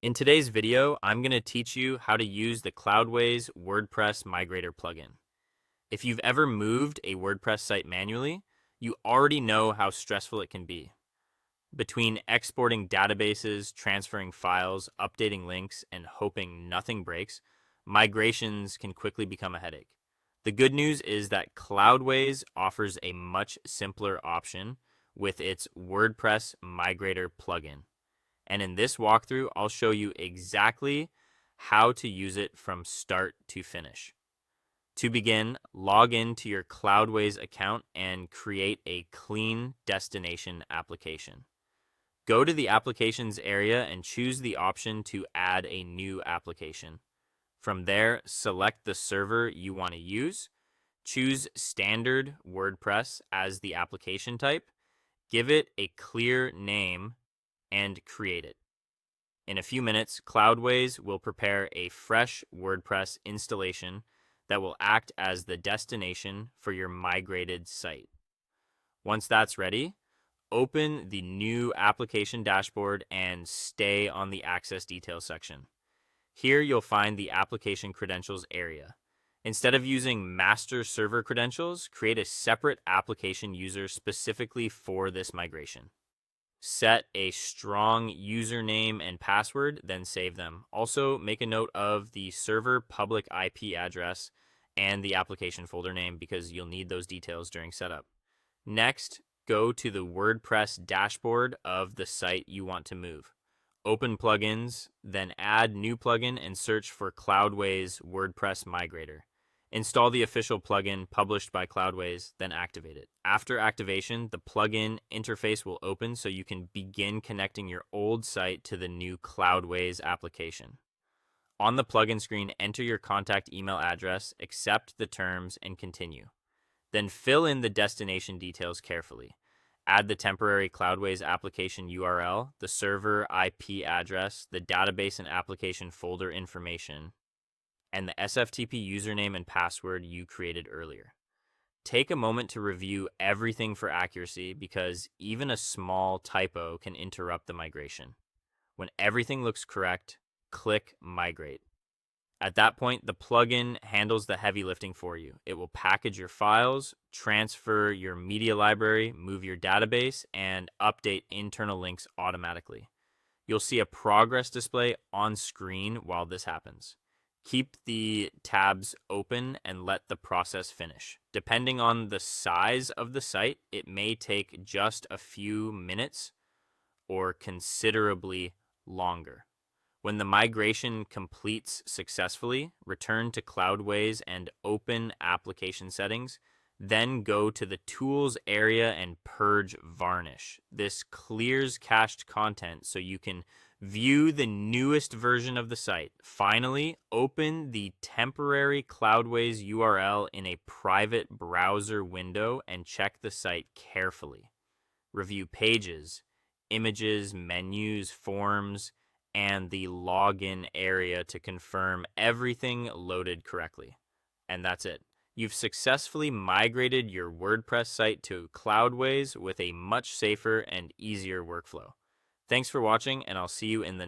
In today's video, I'm going to teach you how to use the Cloudways WordPress Migrator plugin. If you've ever moved a WordPress site manually, you already know how stressful it can be. Between exporting databases, transferring files, updating links, and hoping nothing breaks, migrations can quickly become a headache. The good news is that Cloudways offers a much simpler option with its WordPress Migrator plugin. And in this walkthrough, I'll show you exactly how to use it from start to finish. To begin, log into your Cloudways account and create a clean destination application. Go to the Applications area and choose the option to add a new application. From there, select the server you want to use. Choose Standard WordPress as the application type. Give it a clear name and create it. In a few minutes, Cloudways will prepare a fresh WordPress installation that will act as the destination for your migrated site. Once that's ready, open the new application dashboard and stay on the Access Details section. Here you'll find the application credentials area. Instead of using master server credentials, create a separate application user specifically for this migration. Set a strong username and password, then save them. Also, make a note of the server public IP address and the application folder name because you'll need those details during setup. Next, go to the WordPress dashboard of the site you want to move. Open plugins, then add new plugin and search for Cloudways WordPress Migrator. Install the official plugin published by Cloudways, then activate it. After activation, the plugin interface will open so you can begin connecting your old site to the new Cloudways application. On the plugin screen, enter your contact email address, accept the terms, and continue. Then fill in the destination details carefully. Add the temporary Cloudways application URL, the server IP address, the database and application folder information, and the SFTP username and password you created earlier. Take a moment to review everything for accuracy because even a small typo can interrupt the migration. When everything looks correct, click Migrate. At that point, the plugin handles the heavy lifting for you. It will package your files, transfer your media library, move your database, and update internal links automatically. You'll see a progress display on screen while this happens. Keep the tabs open and let the process finish. Depending on the size of the site, it may take just a few minutes or considerably longer. When the migration completes successfully, return to Cloudways and open application settings. Then go to the Tools area and purge varnish. This clears cached content so you can view the newest version of the site. Finally, open the temporary Cloudways URL in a private browser window and check the site carefully. Review pages, images, menus, forms, and the login area to confirm everything loaded correctly. And that's it. You've successfully migrated your WordPress site to Cloudways with a much safer and easier workflow. Thanks for watching, and I'll see you in the next